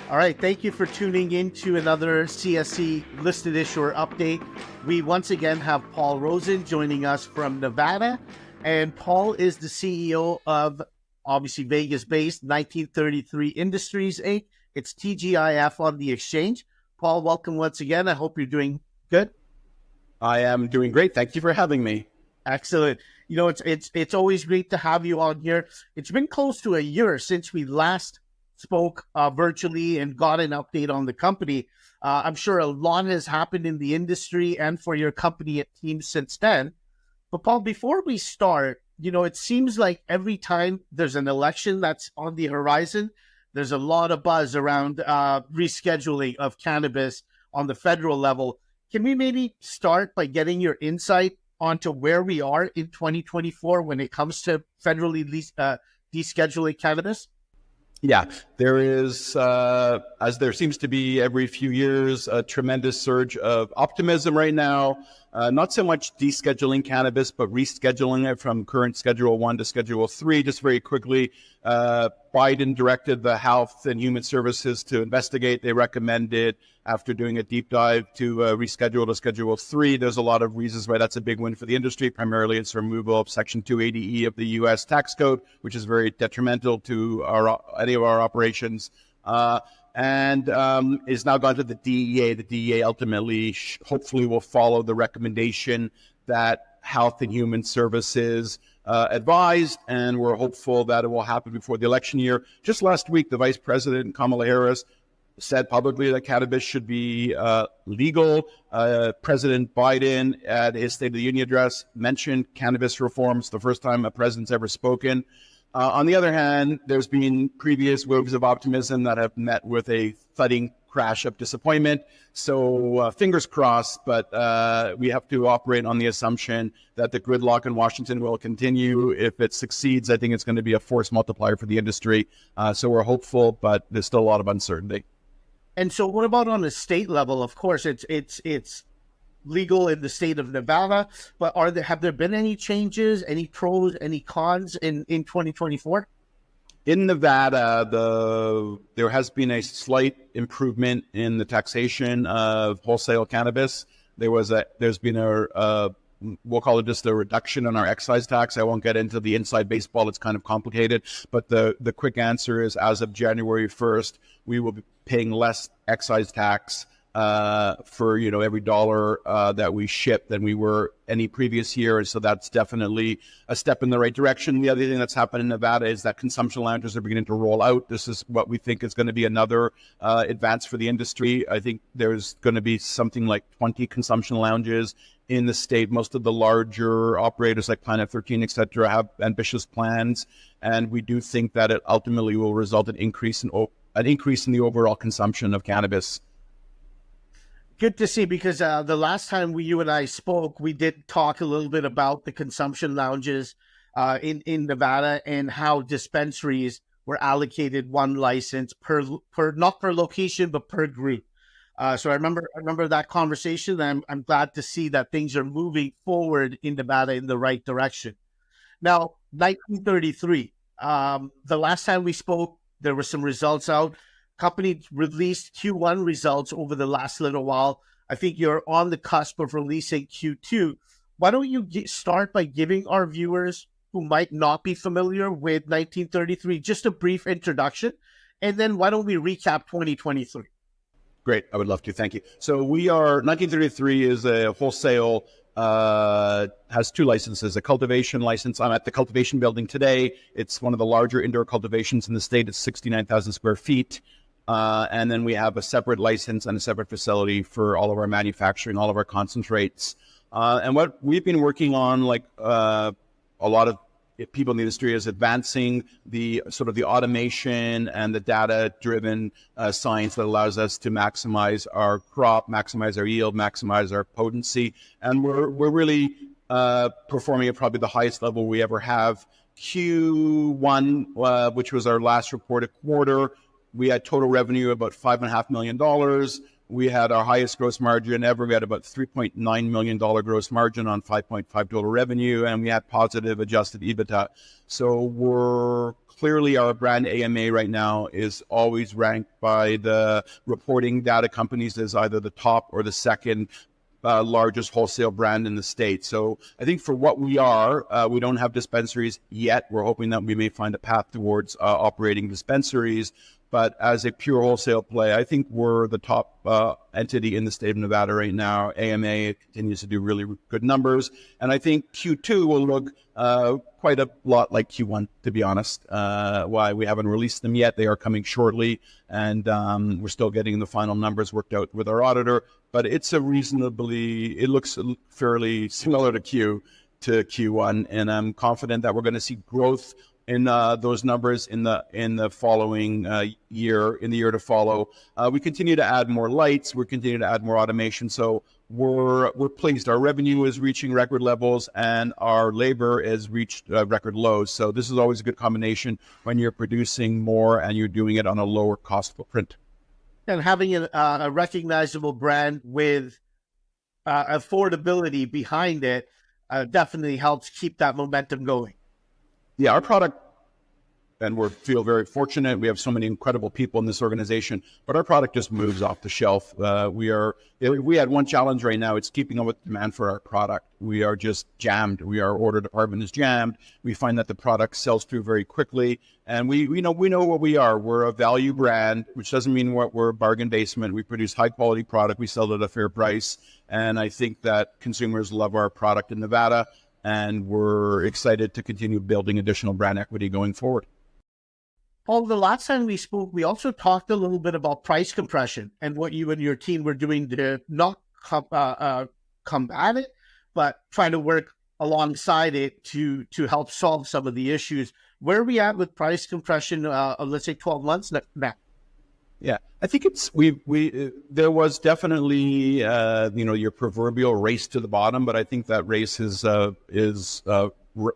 All right, thank you for tuning in to another CSE listed issuer update. We once again have Paul Rosen joining us from Nevada, and Paul is the CEO of obviously Vegas-based 1933 Industries Inc. It's TGIF on the exchange. Paul, welcome once again. I hope you're doing good. I am doing great. Thank you for having me. Excellent. You know, it's always great to have you on here. It's been close to a year since we last spoke virtually and got an update on the company. I'm sure a lot has happened in the industry and for your company at Team since then. But Paul, before we start, you know, it seems like every time there's an election that's on the horizon, there's a lot of buzz around rescheduling of cannabis on the federal level. Can we maybe start by getting your insight onto where we are in 2024 when it comes to federally descheduling cannabis? Yeah, there is, as there seems to be every few years, a tremendous surge of optimism right now. Not so much descheduling cannabis, but rescheduling it from current Schedule 1 to Schedule 3. Just very quickly, Biden directed the Health and Human Services to investigate. They recommended, after doing a deep dive, to reschedule to Schedule 3. There's a lot of reasons why that's a big win for the industry. Primarily, it's removal of Section 280E of the U.S. tax code, which is very detrimental to any of our operations. And is now gone to the DEA. The DEA ultimately, hopefully, will follow the recommendation that Health and Human Services advised, and we're hopeful that it will happen before the election year. Just last week, the Vice President, Kamala Harris, said publicly that cannabis should be legal. President Biden, at his State of the Union address, mentioned cannabis reforms, the first time a president's ever spoken. On the other hand, there's been previous waves of optimism that have met with a thudding crash of disappointment. So fingers crossed, but we have to operate on the assumption that the gridlock in Washington will continue. If it succeeds, I think it's going to be a force multiplier for the industry. So we're hopeful, but there's still a lot of uncertainty. And so what about on a state level? Of course, it's legal in the state of Nevada, but have there been any changes, any pros, any cons in 2024? In Nevada, there has been a slight improvement in the taxation of wholesale cannabis. There's been we'll call it just a reduction in our excise tax. I won't get into the inside baseball. It's kind of complicated, but the quick answer is, as of January 1st, we will be paying less excise tax for every dollar that we ship than we were any previous year. And so that's definitely a step in the right direction. The other thing that's happened in Nevada is that consumption lounges are beginning to roll out. This is what we think is going to be another advance for the industry. I think there's going to be something like 20 consumption lounges in the state. Most of the larger operators like Planet 13, et cetera, have ambitious plans. And we do think that it ultimately will result in an increase in the overall consumption of cannabis. Good to see, because the last time you and I spoke, we did talk a little bit about the consumption lounges in Nevada and how dispensaries were allocated one license per not per location, but per group. So I remember that conversation, and I'm glad to see that things are moving forward in Nevada in the right direction. Now, 1933, the last time we spoke, there were some results out. Company released Q1 results over the last little while. I think you're on the cusp of releasing Q2. Why don't you start by giving our viewers who might not be familiar with 1933 just a brief introduction, and then why don't we recap 2023? Great. I would love to. Thank you. So 1933 is a wholesale, has two licenses, a cultivation license. I'm at the cultivation building today. It's one of the larger indoor cultivations in the state. It's 69,000 square feet. And then we have a separate license and a separate facility for all of our manufacturing, all of our concentrates. And what we've been working on, like a lot of people in the industry, is advancing the sort of the automation and the data-driven science that allows us to maximize our crop, maximize our yield, maximize our potency. And we're really performing at probably the highest level we ever have. Q1, which was our last reported quarter, we had total revenue of about $5.5 million. we had our highest gross margin ever. We had about $3.9 million gross margin on 5.5 total revenue, and we had positive adjusted EBITDA. So we're clearly, our brand AMA right now is always ranked by the reporting data companies as either the top or the second largest wholesale brand in the state. So I think for what we are, we don't have dispensaries yet. We're hoping that we may find a path towards operating dispensaries. But as a pure wholesale play, I think we're the top entity in the state of Nevada right now. AMA continues to do really good numbers. And I think Q2 will look quite a lot like Q1, to be honest. Why we haven't released them yet. They are coming shortly. And we're still getting the final numbers worked out with our auditor. But it's a reasonably, it looks fairly similar to Q1. And I'm confident that we're going to see growth in those numbers in the following year, in the year to follow. We continue to add more lights. We continue to add more automation. So we're pleased. Our revenue is reaching record levels, and our labor has reached record lows. So this is always a good combination when you're producing more and you're doing it on a lower cost footprint. And having a recognizable brand with affordability behind it definitely helps keep that momentum going. Yeah, our product, and we feel very fortunate. We have so many incredible people in this organization, but our product just moves off the shelf. We had one challenge right now. It's keeping up with demand for our product. We are just jammed. Our order department is jammed. We find that the product sells through very quickly, and we know what we are. We're a value brand, which doesn't mean we're a bargain basement. We produce high quality product. We sell it at a fair price, and I think that consumers love our product in Nevada. And we're excited to continue building additional brand equity going forward. Paul, the last time we spoke, we also talked a little bit about price compression and what you and your team were doing to not combat it, but try to work alongside it to help solve some of the issues. Where are we at with price compression, let's say 12 months now? Yeah, I think there was definitely, your proverbial race to the bottom, but I think that race is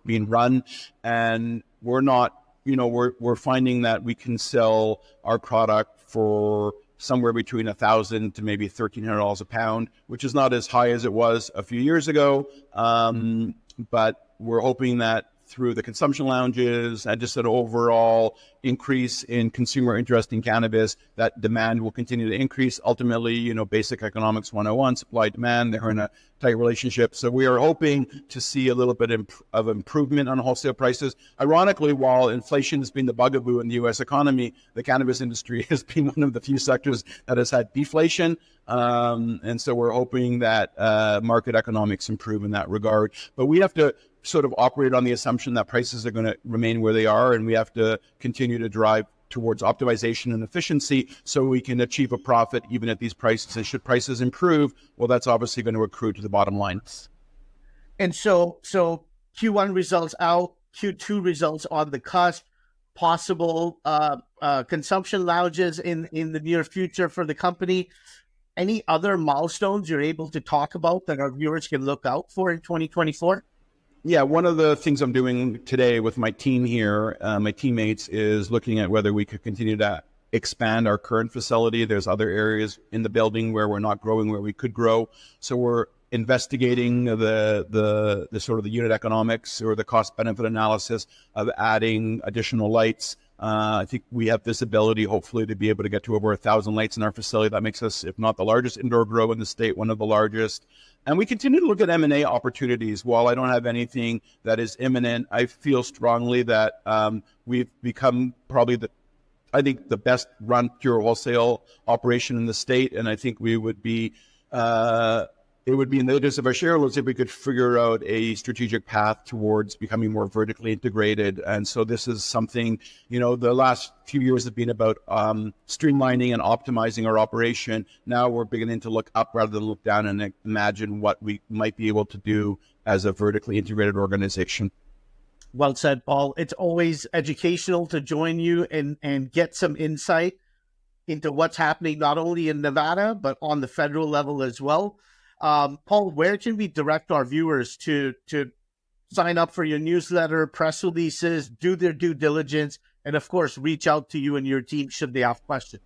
being run, and we're not, we're finding that we can sell our product for somewhere between $1,000 to maybe $1,300 a pound, which is not as high as it was a few years ago. But we're hoping that through the consumption lounges and just an overall increase in consumer interest in cannabis, that demand will continue to increase. Ultimately, basic economics 101, supply demand, they're in a tight relationship. So we are hoping to see a little bit of improvement on wholesale prices. Ironically, while inflation has been the bugaboo in the U.S. economy, the cannabis industry has been one of the few sectors that has had deflation. And so we're hoping that market economics improve in that regard. But we have to sort of operate on the assumption that prices are going to remain where they are, and we have to continue to drive towards optimization and efficiency so we can achieve a profit even at these prices. And should prices improve, well, that's obviously going to accrue to the bottom line. And so Q1 results out, Q2 results on the cusp, possible consumption lounges in the near future for the company. Any other milestones you're able to talk about that our viewers can look out for in 2024? Yeah, one of the things I'm doing today with my team here, my teammates, is looking at whether we could continue to expand our current facility. There's other areas in the building where we're not growing, where we could grow. So we're investigating the sort of the unit economics or the cost benefit analysis of adding additional lights. I think we have this ability, hopefully, to be able to get to over 1,000 lights in our facility. That makes us, if not the largest indoor grow in the state, one of the largest. And we continue to look at M&A opportunities. While I don't have anything that is imminent, I feel strongly that we've become probably the best run pure wholesale operation in the state. And I think we would be it would be in the interest of our shareholders if we could figure out a strategic path towards becoming more vertically integrated. And so this is something, the last few years have been about streamlining and optimizing our operation. Now we're beginning to look up rather than look down and imagine what we might be able to do as a vertically integrated organization. Well said, Paul. It's always educational to join you and get some insight into what's happening not only in Nevada, but on the federal level as well. Paul, where can we direct our viewers to sign up for your newsletter, press releases, do their due diligence, and of course, reach out to you and your team should they have questions?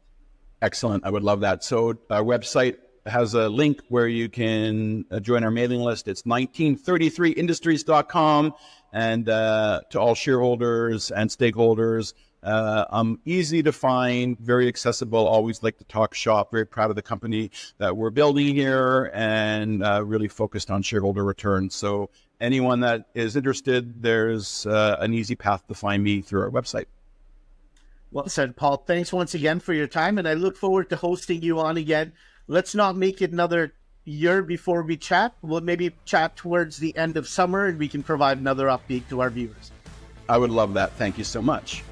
Excellent. I would love that. So our website has a link where you can join our mailing list. It's 1933industries.com. And to all shareholders and stakeholders, I'm easy to find, very accessible, always like to talk shop, very proud of the company that we're building here, and really focused on shareholder returns. So anyone that is interested, there's an easy path to find me through our website. Well said, Paul. Thanks once again for your time, and I look forward to hosting you on again. Let's not make it another year before we chat. We'll maybe chat towards the end of summer, and we can provide another update to our viewers. I would love that. Thank you so much.